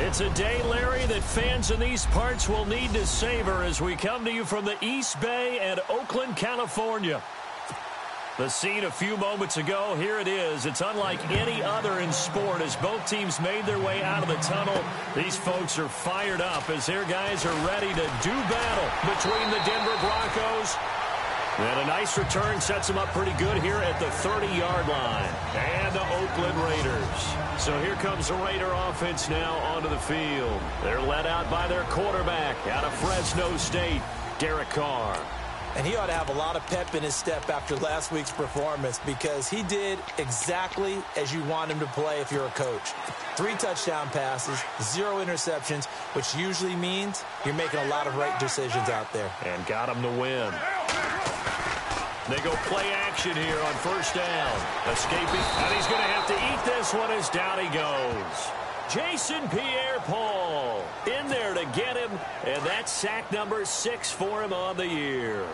It's a day, Larry, that fans in these parts will need to savor as we come to you from the East Bay and Oakland, California. The scene a few moments ago, here it is. It's unlike any other in sport as both teams made their way out of the tunnel. These folks are fired up as their guys are ready to do battle between the Denver Broncos. And a nice return sets them up pretty good here at the 30-yard line. And the Oakland Raiders. So here comes the Raider offense now onto the field. They're led out by their quarterback out of Fresno State, Derek Carr. And he ought to have a lot of pep in his step after last week's performance because he did exactly as you want him to play if you're a coach. 3 touchdown passes, 0 interceptions, which usually means you're making a lot of right decisions out there. And got him to win. They go play action here on first down. Escaping, and he's going to have to eat this one as down he goes. Jason Pierre-Paul in there to get him, and that's sack number 6 for him on the year.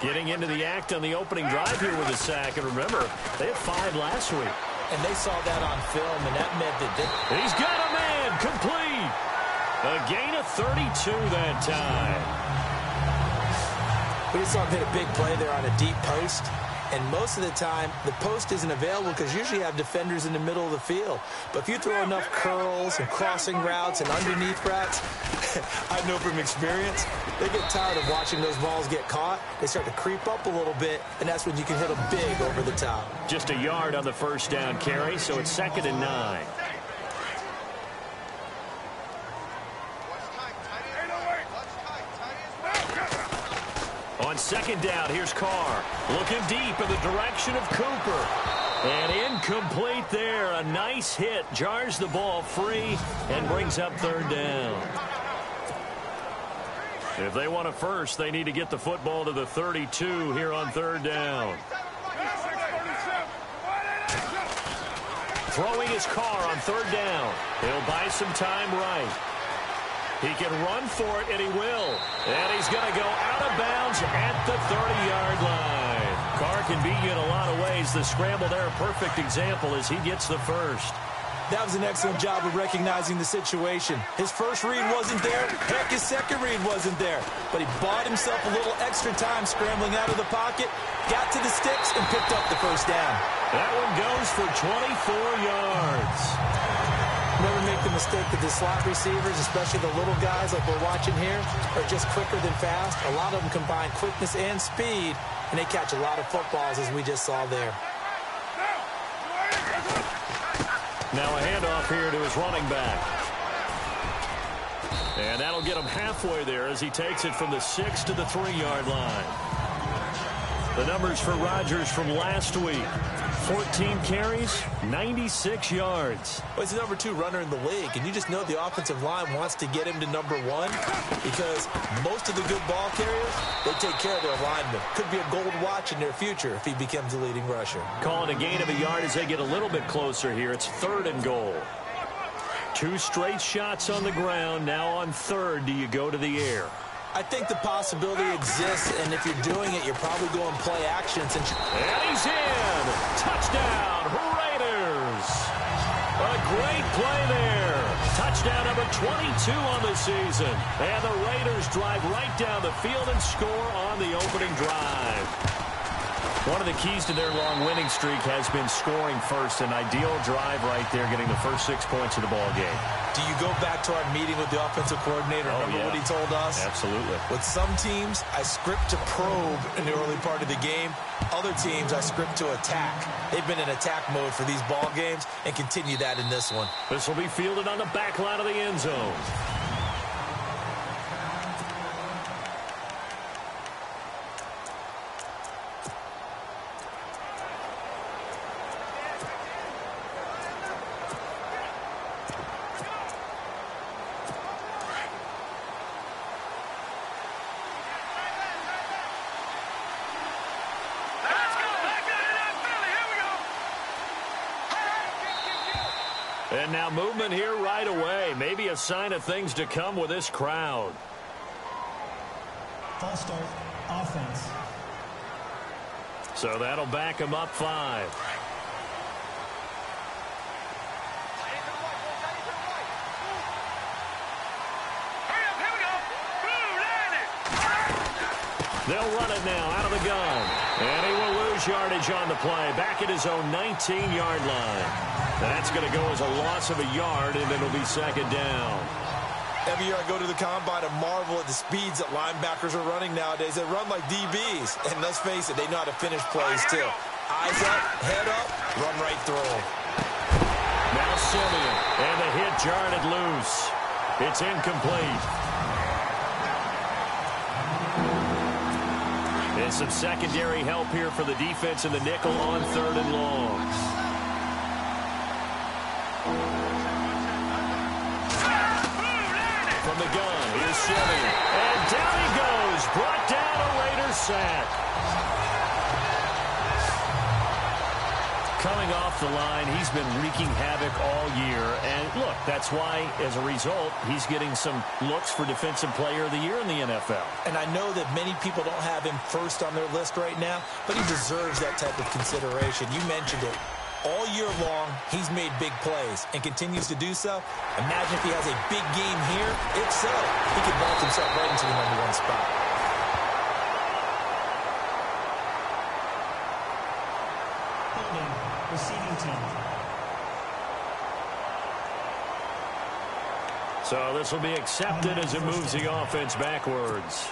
Getting into the act on the opening drive here with a sack, and remember, they had 5 last week. And they saw that on film, and that meant that he's got a man complete. A gain of 32 that time. We just saw him hit a big play there on a deep post. And most of the time, the post isn't available because usually you have defenders in the middle of the field. But if you throw enough curls and crossing routes and underneath routes, I know from experience, they get tired of watching those balls get caught. They start to creep up a little bit, and that's when you can hit them big over the top. Just a yard on the first down carry, so it's 2nd and 9. On 2nd down, here's Carr. Looking deep in the direction of Cooper. And incomplete there. A nice hit. Jars the ball free and brings up 3rd down. If they want a first, they need to get the football to the 32 here on 3rd down. Throwing his Carr on 3rd down. He'll buy some time right. He can run for it, and he will. And he's going to go out of bounds at the 30-yard line. Carr can beat you in a lot of ways. The scramble there, a perfect example as he gets the first. That was an excellent job of recognizing the situation. His first read wasn't there. Heck, his second read wasn't there. But he bought himself a little extra time scrambling out of the pocket, got to the sticks, and picked up the first down. That one goes for 24 yards. Never make the mistake that the slot receivers, especially the little guys like we're watching here, are just quicker than fast. A lot of them combine quickness and speed, and they catch a lot of footballs, as we just saw there. Now a handoff here to his running back. And that'll get him halfway there as he takes it from the 6 to the 3-yard line. The numbers for Rodgers from last week. 14 carries, 96 yards. Well, he's the number 2 runner in the league, and you just know the offensive line wants to get him to number 1 because most of the good ball carriers, they take care of their linemen. Could be a gold watch in their future if he becomes the leading rusher. Calling a gain of a yard as they get a little bit closer here. It's 3rd and goal. 2 straight shots on the ground. Now on 3rd, do you go to the air? I think the possibility exists, and if you're doing it, you're probably going play action. And he's in! Touchdown, Raiders! A great play there. Touchdown number 22 on the season. And the Raiders drive right down the field and score on the opening drive. One of the keys to their long winning streak has been scoring first. An ideal drive right there, getting the first 6 points of the ball game. Do you go back to our meeting with the offensive coordinator? Remember what he told us? Absolutely. With some teams, I script to probe in the early part of the game. Other teams, I script to attack. They've been in attack mode for these ball games and continue that in this one. This will be fielded on the back line of the end zone. And now movement here right away. Maybe a sign of things to come with this crowd. False start, offense. So that'll back him up 5. They'll run it now out of the gun. And he will lose yardage on the play. Back at his own 19-yard line. That's going to go as a loss of a yard, and it'll be second down. Every year I go to the combine and marvel at the speeds that linebackers are running nowadays. They run like DBs. And let's face it, they know how to finish plays too. Eyes up, head up, run right through them. Now Simeon, and the hit jarred loose. It's incomplete. And some secondary help here for the defense in the nickel on 3rd and long. From the gun, here's Simeon. And down he goes. Brought down a Raiders sack. Coming off the line, he's been wreaking havoc all year. And look, that's why, as a result, he's getting some looks for Defensive Player of the Year in the NFL. And I know that many people don't have him first on their list right now, but he deserves that type of consideration. You mentioned it. All year long, he's made big plays and continues to do so. Imagine if he has a big game here. If so, he could vault himself right into the #1 spot. Holding, receiving team. So this will be accepted as it moves the offense backwards.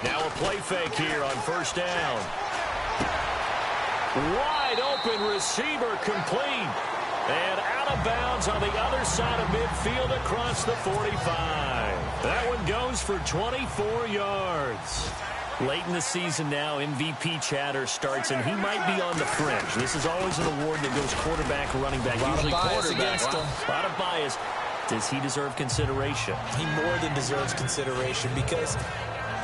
Now a play fake here on first down. Wide open receiver complete. And out of bounds on the other side of midfield across the 45. That one goes for 24 yards. Late in the season now, MVP chatter starts, and he might be on the fringe. This is always an award that goes quarterback, running back, usually quarterback. A lot of bias. Does he deserve consideration? He more than deserves consideration because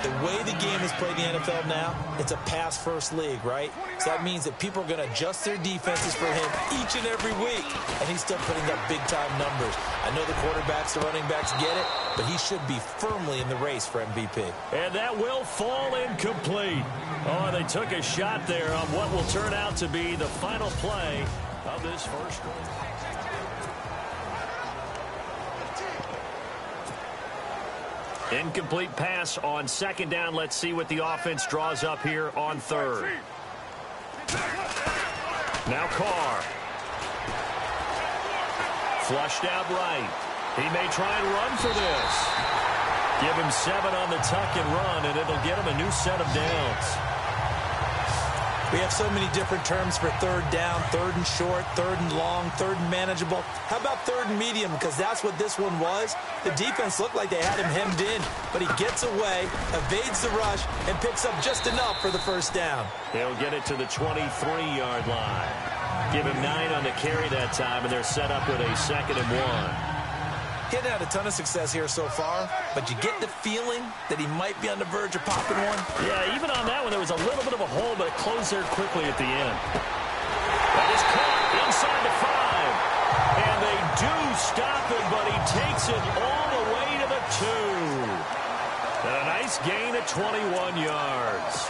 the way the game is played in the NFL now, it's a pass-first league, right? So that means that people are going to adjust their defenses for him each and every week, and he's still putting up big-time numbers. I know the quarterbacks, the running backs get it, but he should be firmly in the race for MVP. And that will fall incomplete. Oh, they took a shot there on what will turn out to be the final play of this first quarter. Incomplete pass on second down. Let's see what the offense draws up here on 3rd. Now Carr. Flushed out right. He may try and run for this. Give him 7 on the tuck and run, and it'll get him a new set of downs. We have so many different terms for 3rd down, 3rd and short, 3rd and long, 3rd and manageable. How about 3rd and medium? Because that's what this one was. The defense looked like they had him hemmed in, but he gets away, evades the rush, and picks up just enough for the first down. They'll get it to the 23-yard line. Give him 9 on the carry that time, and they're set up with a 2nd and 1. He hasn't had a ton of success here so far, but you get the feeling that he might be on the verge of popping one. Yeah, even on that one, there was a little bit of a hole, but it closed there quickly at the end. That is caught inside the 5. And they do stop it, but he takes it all the way to the 2. And a nice gain at 21 yards.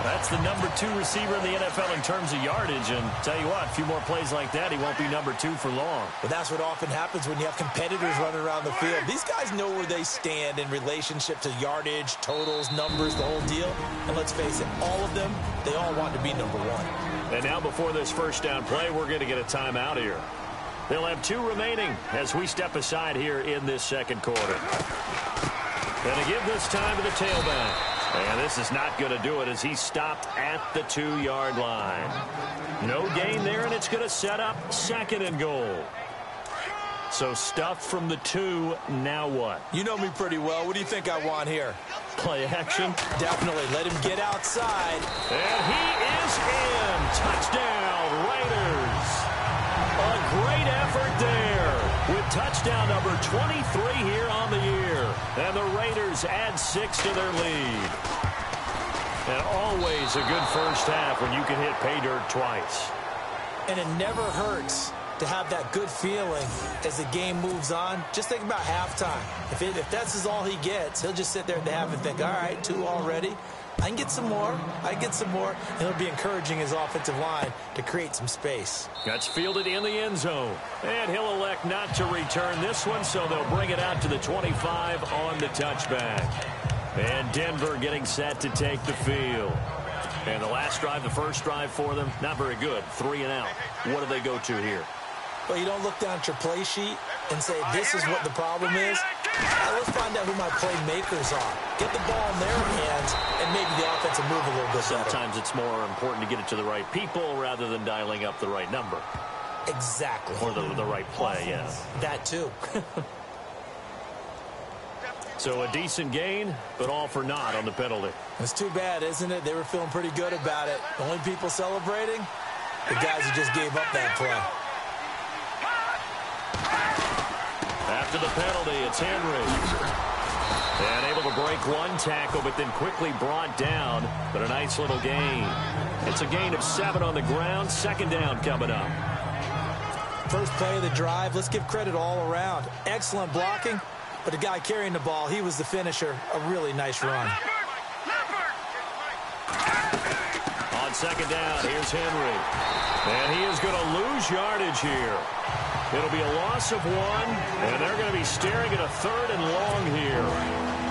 That's the #2 receiver in the NFL in terms of yardage. And tell you what, a few more plays like that, he won't be #2 for long. But that's what often happens when you have competitors running around the field. These guys know where they stand in relationship to yardage, totals, numbers, the whole deal. And let's face it, all of them, they all want to be #1. And now before this first down play, we're going to get a timeout here. They'll have 2 remaining as we step aside here in this second quarter. Going to give this time to the tailback. And this is not going to do it as he stopped at the 2-yard line. No gain there, and it's going to set up 2nd and goal. So stuffed from the 2, now what? You know me pretty well. What do you think I want here? Play action? Definitely. Let him get outside. And he is in. Touchdown, Raiders. A great effort there with touchdown number 23 here on the year. And the Raiders add 6 to their lead. And always a good first half when you can hit pay dirt twice. And it never hurts to have that good feeling as the game moves on. Just think about halftime. If that's all he gets, he'll just sit there at the half and think, all right, 2 already. I can get some more. And he'll be encouraging his offensive line to create some space. That's fielded in the end zone. And he'll elect not to return this one, so they'll bring it out to the 25 on the touchback. And Denver getting set to take the field. And the last drive, the first drive for them, not very good. 3 and out. What do they go to here? Well, you don't look down at your play sheet and say, this is what the problem is. Let's find out who my playmakers are. Get the ball in their hands, and maybe the offense will move a little bit better. Sometimes it's more important to get it to the right people rather than dialing up the right number. Exactly. Or the right play, yeah. That too. So a decent gain, but all for naught on the penalty. It's too bad, isn't it? They were feeling pretty good about it. The only people celebrating, the guys who just gave up that play. After the penalty, it's Henry. And able to break one tackle, but then quickly brought down. But a nice little gain. It's a gain of 7 on the ground. 2nd down coming up. First play of the drive. Let's give credit all around. Excellent blocking. But the guy carrying the ball, he was the finisher. A really nice run. On 2nd down, here's Henry. And he is going to lose yardage here. It'll be a loss of 1, and they're going to be staring at a 3rd and long here.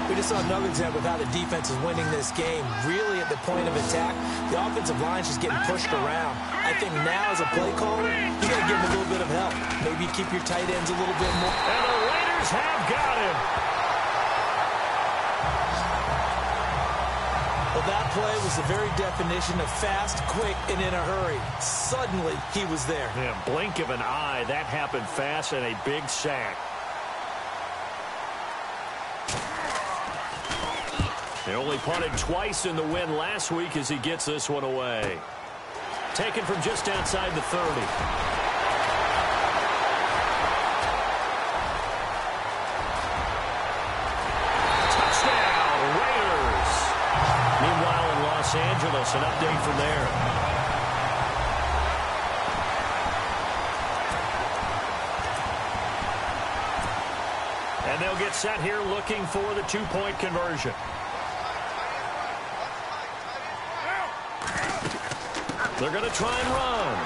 We just saw another example of how the defense is winning this game. Really at the point of attack, the offensive line is just getting pushed around. I think now as a play caller, you got to give them a little bit of help. Maybe keep your tight ends a little bit more. And the Raiders have got him. Well, that play was the very definition of fast, quick, and in a hurry. Suddenly, he was there. Yeah, blink of an eye. That happened fast and a big sack. They only punted twice in the win last week as he gets this one away. Taken from just outside the 30. Touchdown, Raiders. Meanwhile, in Los Angeles, an update from there. And they'll get set here looking for the 2-point conversion. They're going to try and run.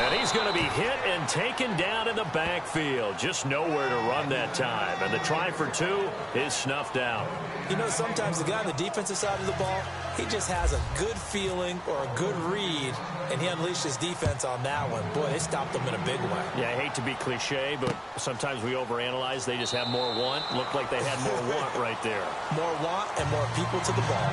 And he's going to be hit and taken down in the backfield. Just nowhere to run that time. And the try for 2 is snuffed out. You know, sometimes the guy on the defensive side of the ball, he just has a good feeling or a good read, and he unleashed his defense on that one. Boy, they stopped him in a big way. Yeah, I hate to be cliche, but sometimes we overanalyze. They just have more want. Looked like they had more want right there. More want and more people to the ball.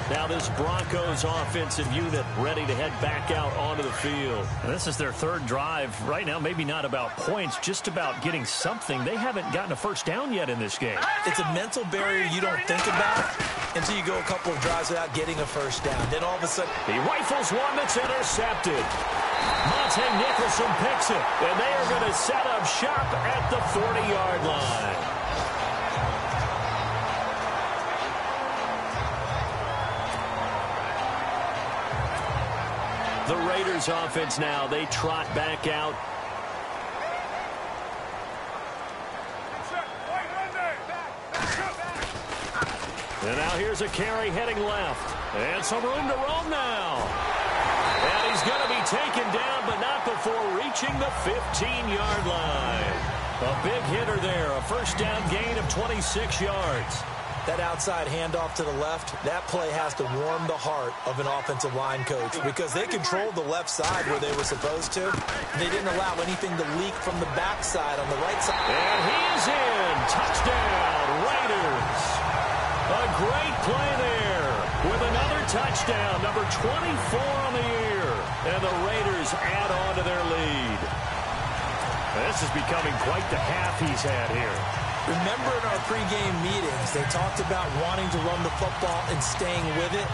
Now this Broncos offensive unit ready to head back out onto the field. And this is their 3rd drive. Right now, maybe not about points, just about getting something. They haven't gotten a first down yet in this game. It's a mental barrier you don't think about until you go a couple of drives without getting a first down. Then all of a sudden, he rifles one that's intercepted. Monte Nicholson picks it, and they are going to set up shop at the 40-yard line. The Raiders offense now, they trot back out. And now here's a carry heading left. And some room to roam now. And he's going to be taken down, but not before reaching the 15-yard line. A big hitter there, a first down gain of 26 yards. That outside handoff to the left, that play has to warm the heart of an offensive line coach because they controlled the left side where they were supposed to. They didn't allow anything to leak from the backside on the right side. And he is in. Touchdown, Raiders. A great play there with another touchdown, number 24 on the year. And the Raiders add on to their lead. This is becoming quite the half he's had here. Remember in our pregame meetings, they talked about wanting to run the football and staying with it.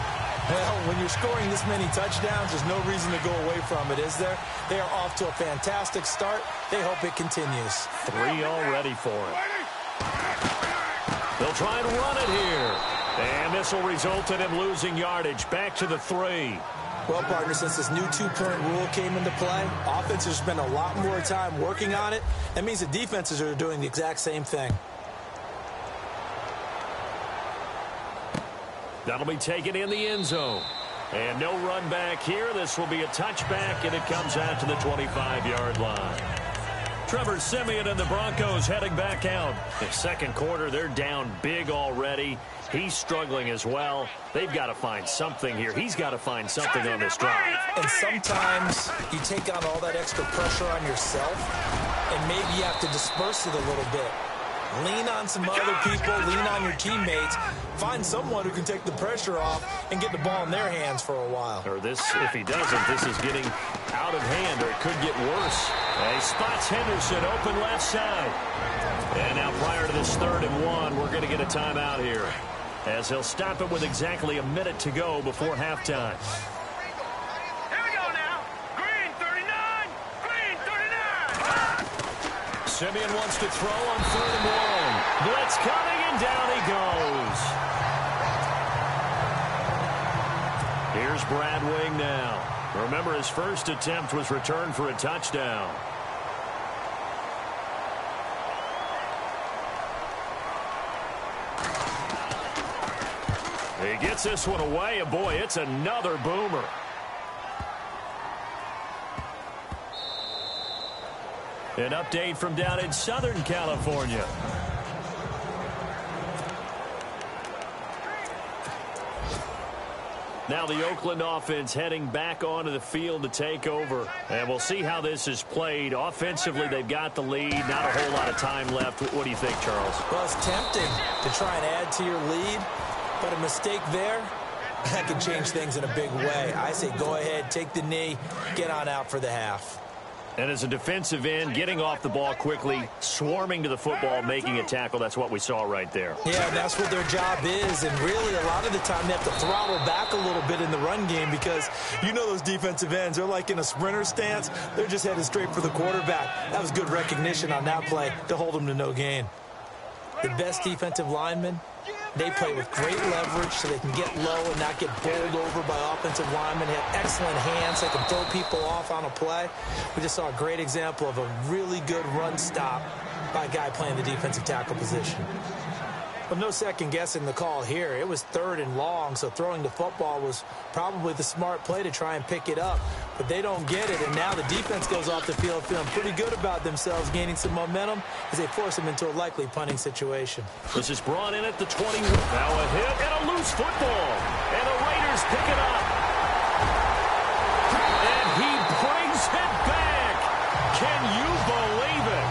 Well, when you're scoring this many touchdowns, there's no reason to go away from it, is there? They are off to a fantastic start. They hope it continues. 3 already for it. They'll try and run it here. And this will result in him losing yardage back to the 3. Well, partner, since this new two-point rule came into play, offenses spend a lot more time working on it. That means the defenses are doing the exact same thing. That'll be taken in the end zone. And no run back here. This will be a touchback, and it comes out to the 25-yard line. Trevor Siemian and the Broncos heading back out. The second quarter, they're down big already. He's struggling as well. They've got to find something here. He's got to find something on this drive. And sometimes you take on all that extra pressure on yourself, and maybe you have to disperse it a little bit. Lean on some other people, lean on your teammates. Find someone who can take the pressure off and get the ball in their hands for a while. Or this, if he doesn't, this is getting out of hand, or it could get worse. He spots Henderson open left side. And now prior to this 3rd and 1, we're going to get a timeout here, as he'll stop it with exactly a minute to go before halftime. Siemian wants to throw on 3rd and 1. Blitz coming, and down he goes. Here's Brad Wing now. Remember, his first attempt was returned for a touchdown. He gets this one away, and boy, it's another boomer. An update from down in Southern California. Now the Oakland offense heading back onto the field to take over. And we'll see how this is played. Offensively, they've got the lead. Not a whole lot of time left. What do you think, Charles? Well, it's tempting to try and add to your lead, but a mistake there, that can change things in a big way. I say go ahead, take the knee, get on out for the half. And as a defensive end, getting off the ball quickly, swarming to the football, making a tackle, that's what we saw right there. Yeah, that's what their job is, and really a lot of the time they have to throttle back a little bit in the run game because you know those defensive ends, they're like in a sprinter stance. They're just headed straight for the quarterback. That was good recognition on that play to hold them to no gain. The best defensive linemen, they play with great leverage so they can get low and not get bowled over by offensive linemen. They have excellent hands. They can throw people off on a play. We just saw a great example of a really good run stop by a guy playing the defensive tackle position. But no second guessing the call here. It was 3rd and long, so throwing the football was probably the smart play to try and pick it up. But they don't get it, and now the defense goes off the field feeling pretty good about themselves, gaining some momentum as they force them into a likely punting situation. This is brought in at the 20. Now a hit and a loose football. And the Raiders pick it up. And he brings it back. Can you believe it?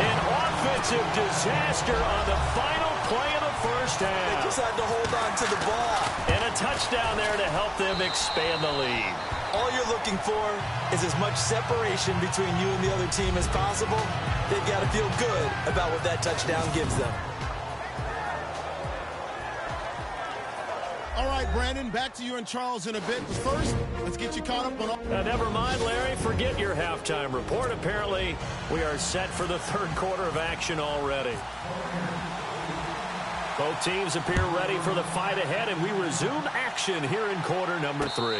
An offensive disaster on the final play of the first half. They just had to hold on to the ball. And a touchdown there to help them expand the lead. All you're looking for is as much separation between you and the other team as possible. They've got to feel good about what that touchdown gives them. All right, Brandon, back to you and Charles in a bit. But first, let's get you caught up on all... Never mind, Larry. Forget your halftime report. Apparently, we are set for the 3rd quarter of action already. Both teams appear ready for the fight ahead, and we resume action here in quarter number 3.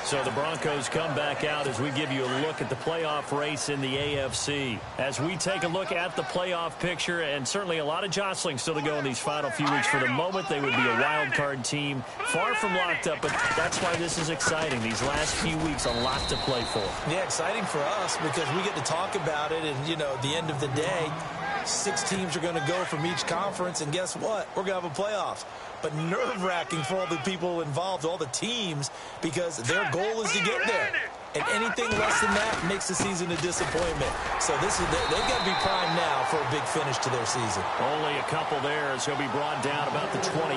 So the Broncos come back out as we give you a look at the playoff race in the AFC. As we take a look at the playoff picture, and certainly a lot of jostling still to go in these final few weeks. For the moment, they would be a wild card team, far from locked up, but that's why this is exciting. These last few weeks, a lot to play for. Yeah, exciting for us because we get to talk about it, and, you know, at the end of the day, 6 teams are going to go from each conference, and guess what? We're going to have a playoff. But nerve-wracking for all the people involved, all the teams, because their goal is to get there. And anything less than that makes the season a disappointment. So they've got to be primed now for a big finish to their season. Only a couple there as he'll be brought down about the 28.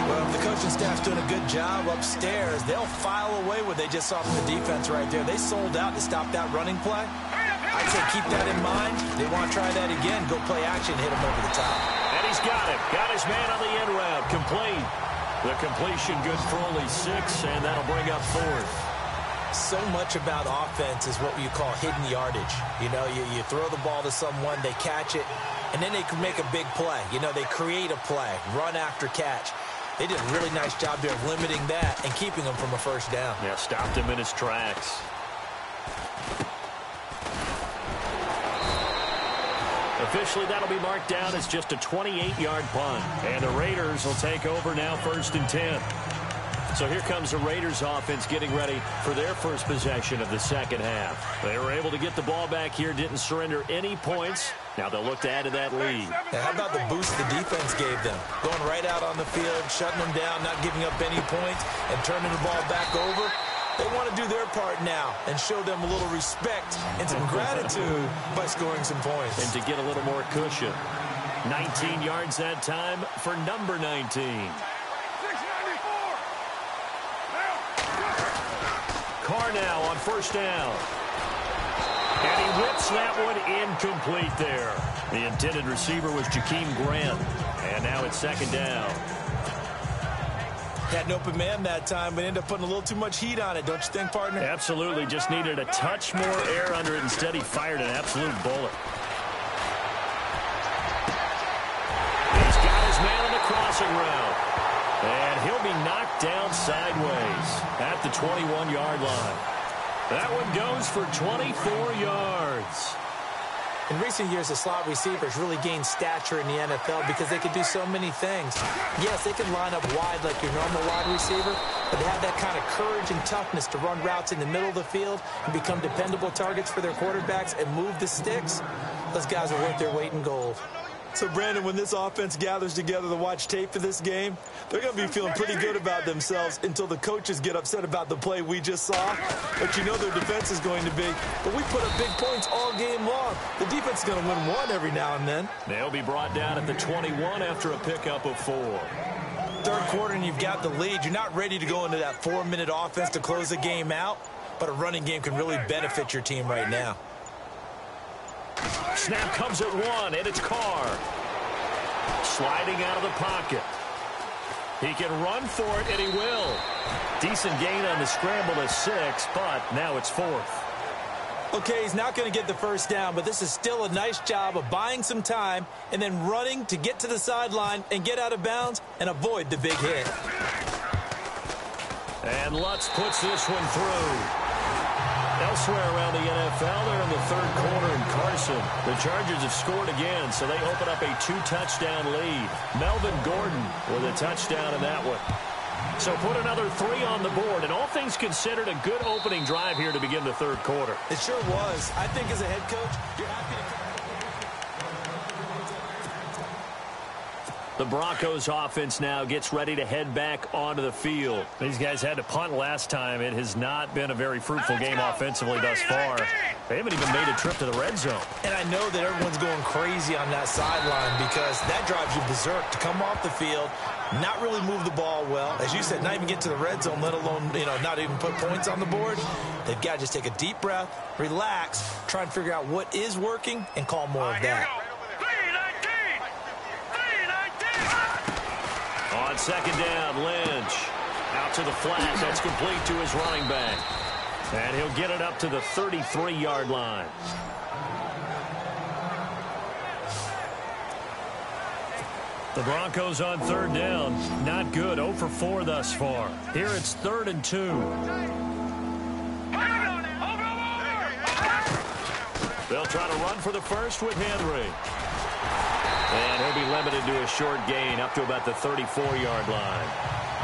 Well, if the coaching staff's doing a good job upstairs, they'll file away what they just saw from the defense right there. They sold out to stop that running play. I'd say keep that in mind. They want to try that again. Go play action, hit him over the top. And he's got it. Got his man on the end route. Complete. The completion good for only 6, and that'll bring up 4th. So much about offense is what you call hidden yardage. You know, you throw the ball to someone, they catch it, and then they can make a big play. You know, they create a play, run after catch. They did a really nice job there of limiting that and keeping him from a first down. Yeah, stopped him in his tracks. Officially, that'll be marked down as just a 28-yard punt. And the Raiders will take over now, 1st and 10. So here comes the Raiders offense getting ready for their first possession of the second half. They were able to get the ball back here, didn't surrender any points. Now they'll look to add to that lead. Now, how about the boost the defense gave them? Going right out on the field, shutting them down, not giving up any points, and turning the ball back over. They want to do their part now and show them a little respect and some gratitude by scoring some points. And to get a little more cushion. 19 yards that time for number 19. Carr now on 1st down. And he whips that one incomplete there. The intended receiver was Jakeem Grant. And now it's 2nd down. Had an open man that time, but ended up putting a little too much heat on it, don't you think, partner? Absolutely. Just needed a touch more air under it. Instead, he fired an absolute bullet. He's got his man on the crossing route. And he'll be knocked down sideways at the 21-yard line. That one goes for 24 yards. In recent years, the slot receivers really gained stature in the NFL because they could do so many things. Yes, they can line up wide like your normal wide receiver, but they have that kind of courage and toughness to run routes in the middle of the field and become dependable targets for their quarterbacks and move the sticks. Those guys are worth their weight in gold. So, Brandon, when this offense gathers together to watch tape for this game, they're going to be feeling pretty good about themselves until the coaches get upset about the play we just saw. But you know their defense is going to be. But we put up big points all game long. The defense is going to win one every now and then. They'll be brought down at the 21 after a pickup of 4. 3rd quarter and you've got the lead. You're not ready to go into that 4-minute offense to close the game out. But a running game can really benefit your team right now. Snap comes at 1, and it's Carr. Sliding out of the pocket. He can run for it, and he will. Decent gain on the scramble to 6, but now it's 4th. Okay, he's not going to get the first down, but this is still a nice job of buying some time and then running to get to the sideline and get out of bounds and avoid the big hit. And Lutz puts this one through. Elsewhere around the NFL, they're in the 3rd quarter in Carson. The Chargers have scored again, so they open up a 2-touchdown lead. Melvin Gordon with a touchdown in that one. So put another 3 on the board, and all things considered, a good opening drive here to begin the 3rd quarter. It sure was. I think as a head coach, you're happy to... The Broncos offense now gets ready to head back onto the field. These guys had to punt last time. It has not been a very fruitful game offensively thus far. They haven't even made a trip to the red zone. And I know that everyone's going crazy on that sideline because that drives you berserk to come off the field, not really move the ball well. As you said, not even get to the red zone, let alone, not even put points on the board. They've got to just take a deep breath, relax, try and figure out what is working, and call more of that. On 2nd down, Lynch. Out to the flat. That's complete to his running back. And he'll get it up to the 33-yard line. The Broncos on 3rd down. Not good. 0 for 4 thus far. Here it's 3rd and 2. They'll try to run for the first with Henry. And he'll be limited to a short gain up to about the 34-yard line.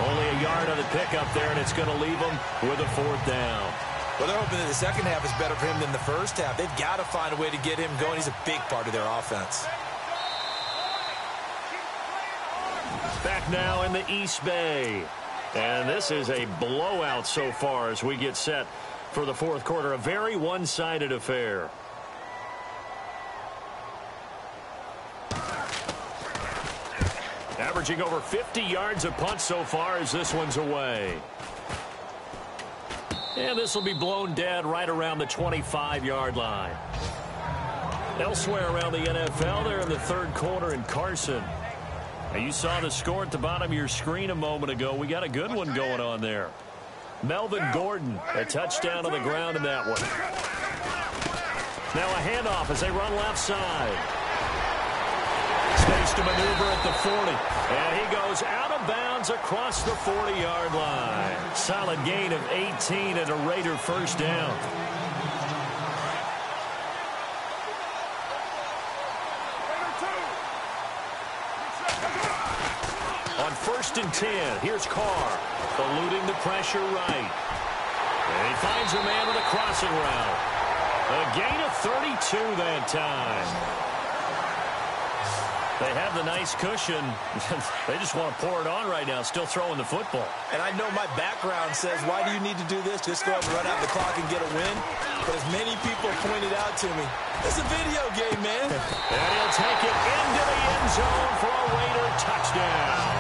Only a yard on the pickup there, and it's going to leave him with a 4th down. Well, they're hoping that the second half is better for him than the first half. They've got to find a way to get him going. He's a big part of their offense. Back now in the East Bay. And this is a blowout so far as we get set for the 4th quarter. A very one-sided affair. Averaging over 50 yards a punt so far as this one's away. And this will be blown dead right around the 25-yard line. Elsewhere around the NFL, they're in the 3rd quarter in Carson. Now, you saw the score at the bottom of your screen a moment ago. We got a good one going on there. Melvin Gordon, a touchdown on the ground in that one. Now a handoff as they run left side. Space to maneuver at the 40. And he goes out of bounds across the 40-yard line. Solid gain of 18 and a Raider first down. On 1st and 10, here's Carr, eluding the pressure right. And he finds a man with a crossing route. A gain of 32 that time. They have the nice cushion. They just want to pour it on right now, still throwing the football. And I know my background says, why do you need to do this? Just go ahead and run out the clock and get a win. But as many people pointed out to me, it's a video game, man. And he'll take it into the end zone for a Raider touchdown.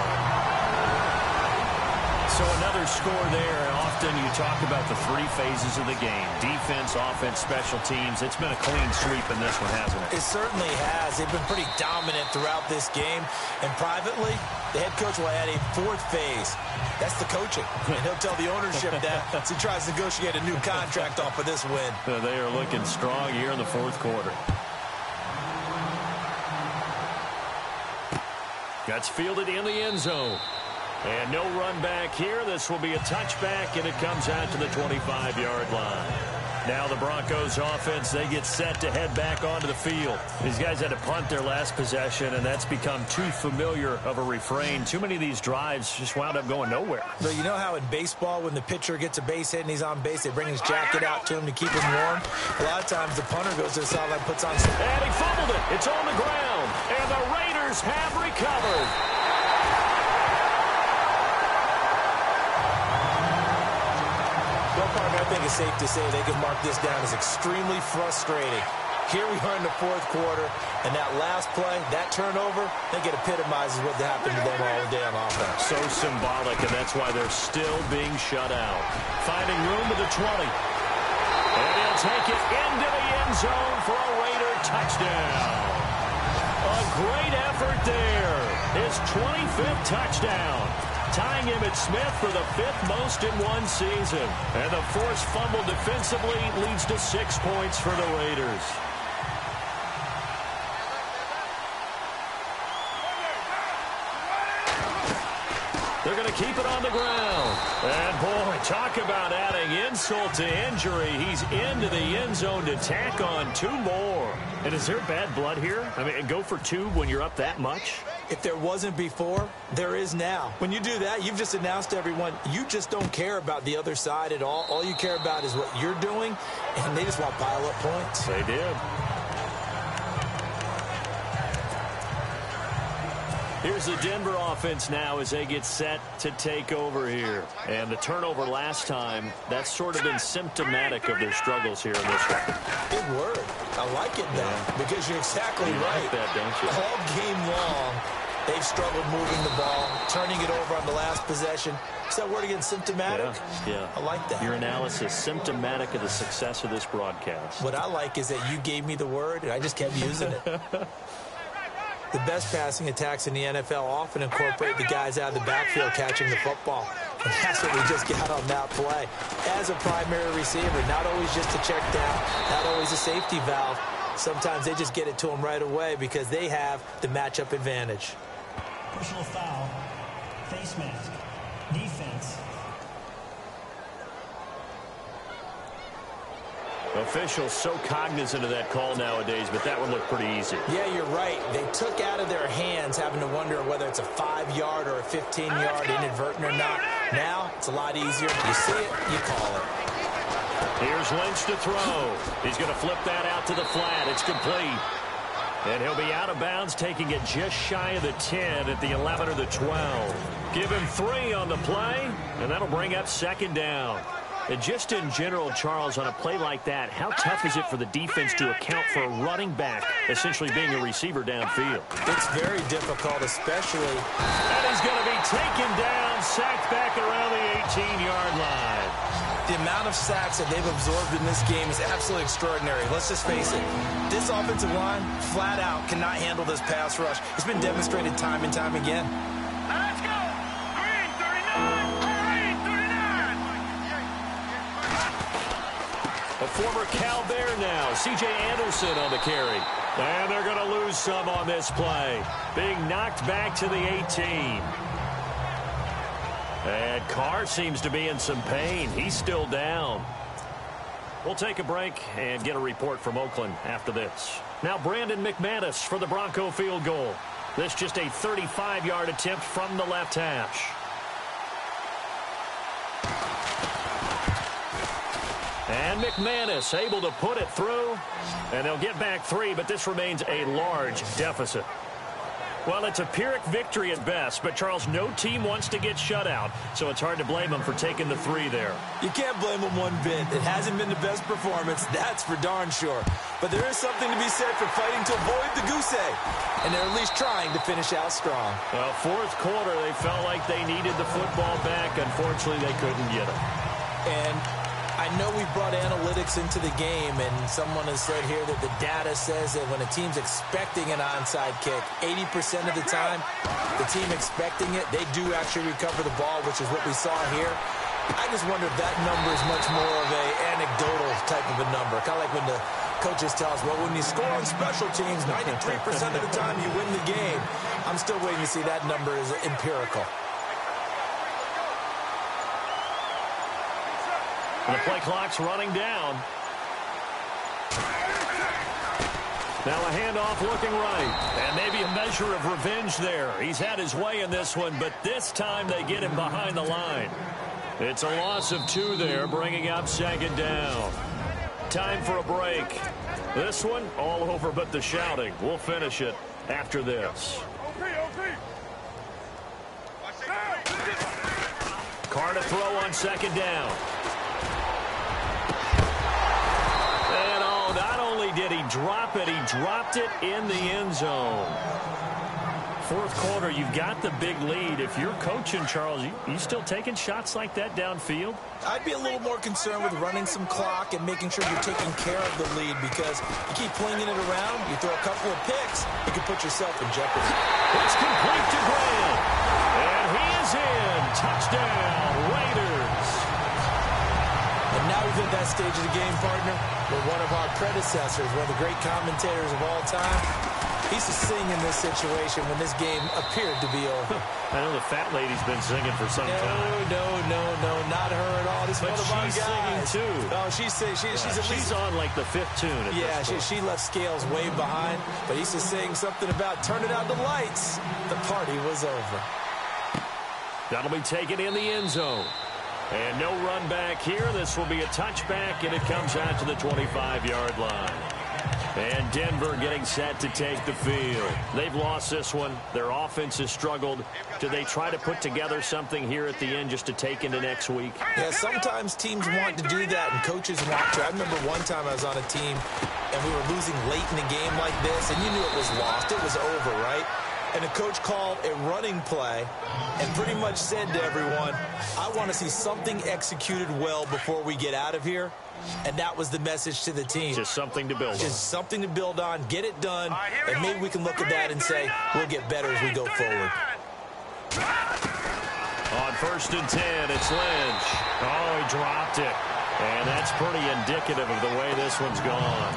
So another score there. Often you talk about the 3 phases of the game. Defense, offense, special teams. It's been a clean sweep in this one, hasn't it? It certainly has. They've been pretty dominant throughout this game. And privately, the head coach will add a 4th phase. That's the coaching. And he'll tell the ownership that as he tries to negotiate a new contract off of this win. They are looking strong here in the 4th quarter. Gets fielded in the end zone. And no run back here. This will be a touchback, and it comes out to the 25-yard line. Now the Broncos offense, they get set to head back onto the field. These guys had to punt their last possession, and that's become too familiar of a refrain. Too many of these drives just wound up going nowhere. So you know how in baseball, when the pitcher gets a base hit and he's on base, they bring his jacket out to him to keep him warm? A lot of times the punter goes to the sideline, puts on some... And he fumbled it. It's on the ground. And the Raiders have recovered. I think it's safe to say they can mark this down as extremely frustrating. Here we are in the 4th quarter, and that last play, that turnover, I think it epitomizes what happened to them all day on offense. So symbolic, and that's why they're still being shut out. Finding room to the 20. And he'll take it into the end zone for a Raider touchdown. A great effort there. His 25th touchdown. Tying Emmitt Smith for the 5th most in one season. And the forced fumble defensively leads to 6 points for the Raiders. They're going to keep it on the ground. And, boy, talk about adding insult to injury. He's into the end zone to tack on 2 more. And is there bad blood here? I mean, go for 2 when you're up that much? If there wasn't before, there is now. When you do that, you've just announced to everyone, you just don't care about the other side at all. All you care about is what you're doing, and they just want to pile up points. They did. Here's the Denver offense now as they get set to take over here. And the turnover last time, that's sort of been symptomatic of their struggles here in this one. Good word. I like it now because you're exactly right. Like that, don't you? All game long, they've struggled moving the ball, turning it over on the last possession. Is that word again, symptomatic? Yeah. I like that. Your analysis, symptomatic of the success of this broadcast. What I like is that you gave me the word, and I just kept using it. The best passing attacks in the NFL often incorporate the guys out of the backfield catching the football. And that's what we just got on that play. As a primary receiver, not always just a check down, not always a safety valve. Sometimes they just get it to them right away because they have the matchup advantage. Personal foul, face mask, defense. Officials so cognizant of that call nowadays, but that one looked pretty easy. Yeah, you're right. They took out of their hands having to wonder whether it's a 5-yard or a 15-yard inadvertent or not. Now, it's a lot easier. You see it, you call it. Here's Lynch to throw. He's going to flip that out to the flat. It's complete. And he'll be out of bounds, taking it just shy of the 10 at the 11 or the 12. Give him 3 on the play, and that'll bring up 2nd down. And just in general, Charles, on a play like that, how tough is it for the defense to account for a running back essentially being a receiver downfield? It's very difficult, especially. And he's going to be taken down, sacked back around the 18-yard line. The amount of sacks that they've absorbed in this game is absolutely extraordinary. Let's just face it. This offensive line, flat out, cannot handle this pass rush. It's been demonstrated time and time again. Let's go! Green 39! Green 39! former Cal Bear now. C.J. Anderson on the carry. And they're going to lose some on this play. Being knocked back to the 18. And Carr seems to be in some pain. He's still down. We'll take a break and get a report from Oakland after this. Now Brandon McManus for the Bronco field goal. This just a 35-yard attempt from the left hash. And McManus able to put it through. And they'll get back 3, but this remains a large deficit. Well, it's a Pyrrhic victory at best, but, Charles, no team wants to get shut out, so it's hard to blame them for taking the 3 there. You can't blame them one bit. It hasn't been the best performance, that's for darn sure. But there is something to be said for fighting to avoid the goose egg, and they're at least trying to finish out strong. Well, fourth quarter, they felt like they needed the football back. Unfortunately, they couldn't get it. And I know we brought analytics into the game, and someone has said here that the data says that when a team's expecting an onside kick, 80% of the time, the team expecting it, they do actually recover the ball, which is what we saw here. I just wonder if that number is much more of a anecdotal type of a number. Kind of like when the coaches tell us, well, when you score on special teams, 93% of the time you win the game. I'm still waiting to see that number is empirical. The play clock's running down. Now a handoff looking right. And maybe a measure of revenge there. He's had his way in this one, but this time they get him behind the line. It's a loss of 2 there, bringing up second down. Time for a break. This one, all over but the shouting. We'll finish it after this. Carr to throw on second down. Did he drop it? He dropped it in the end zone. Fourth quarter, you've got the big lead. If you're coaching, Charles, you still taking shots like that downfield? I'd be a little more concerned with running some clock and making sure you're taking care of the lead, because you keep flinging it around, you throw a couple of picks, you can put yourself in jeopardy. It's complete to Graham. And he is in. Touchdown, Raiders. And now we've hit that stage of the game, partner, where one of our predecessors, one of the great commentators of all time, he used to sing in this situation when this game appeared to be over. I know the fat lady's been singing for some time. No, not her at all. This is one of our guys. She's singing too. Oh, she's at least on like the 5th tune. She left Scales way behind, but he used to sing something about turning out the lights. The party was over. That'll be taken in the end zone. And no run back here. This will be a touchback, and it comes out to the 25-yard line. And Denver getting set to take the field. They've lost this one. Their offense has struggled. Do they try to put together something here at the end just to take into next week? Yeah, sometimes teams want to do that, and coaches want to. I remember one time I was on a team, and we were losing late in the game like this, and you knew it was lost. It was over, right? And the coach called a running play and pretty much said to everyone, I want to see something executed well before we get out of here. And that was the message to the team. Just something to build on. Just something to build on, get it done, and maybe we can look at that and say, we'll get better as we go forward. On 1st and 10, it's Lynch. Oh, he dropped it. And that's pretty indicative of the way this one's gone.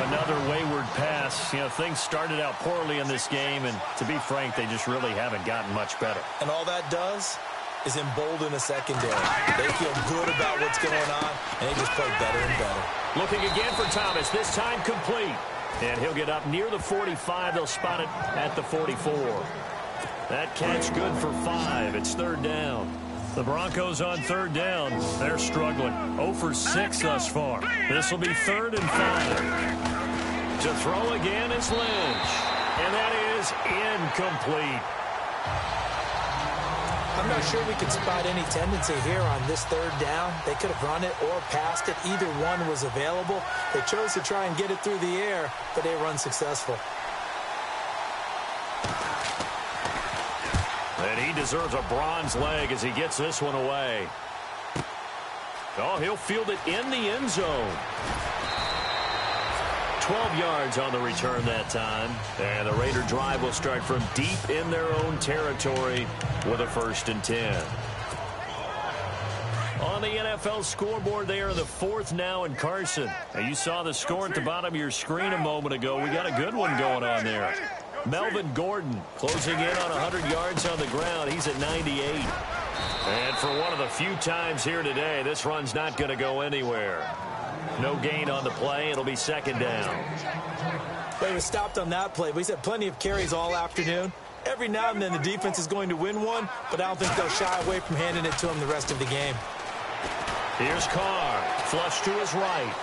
Another wayward pass. You know, things started out poorly in this game, and to be frank, they just really haven't gotten much better. And all that does is embolden a secondary. They feel good about what's going on, and they just play better and better. Looking again for Thomas, this time complete. And he'll get up near the 45. They'll spot it at the 44. That catch good for 5. It's 3rd down. The Broncos on 3rd down. They're struggling. 0 for 6 thus far. This will be 3rd and 5. To throw again is Lynch. And that is incomplete. I'm not sure we could spot any tendency here on this 3rd down. They could have run it or passed it. Either one was available. They chose to try and get it through the air, but they were unsuccessful. And he deserves a bronze leg as he gets this one away. Oh, he'll field it in the end zone. 12 yards on the return that time. And the Raider drive will start from deep in their own territory with a 1st and 10. On on the NFL scoreboard there in the fourth now in Carson. And you saw the score at the bottom of your screen a moment ago. We got a good one going on there. Melvin Gordon closing in on 100 yards on the ground. He's at 98. And for one of the few times here today, this run's not going to go anywhere. No gain on the play. It'll be second down. But he was stopped on that play. He's had plenty of carries all afternoon. Every now and then the defense is going to win one, but I don't think they'll shy away from handing it to him the rest of the game. Here's Carr. Flush to his right.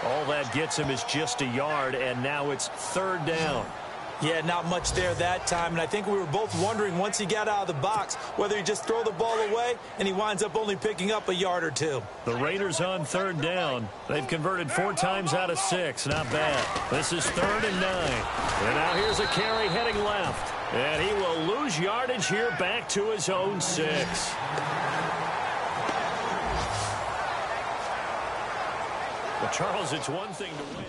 All that gets him is just a yard, and now it's third down. Yeah, not much there that time, and I think we were both wondering once he got out of the box whether he just throw the ball away, and he winds up only picking up a yard or two. The Raiders on third down. They've converted 4 times out of 6. Not bad. This is 3rd and 9. And now here's a carry heading left. And he will lose yardage here back to his own 6. But Charles, it's one thing to win.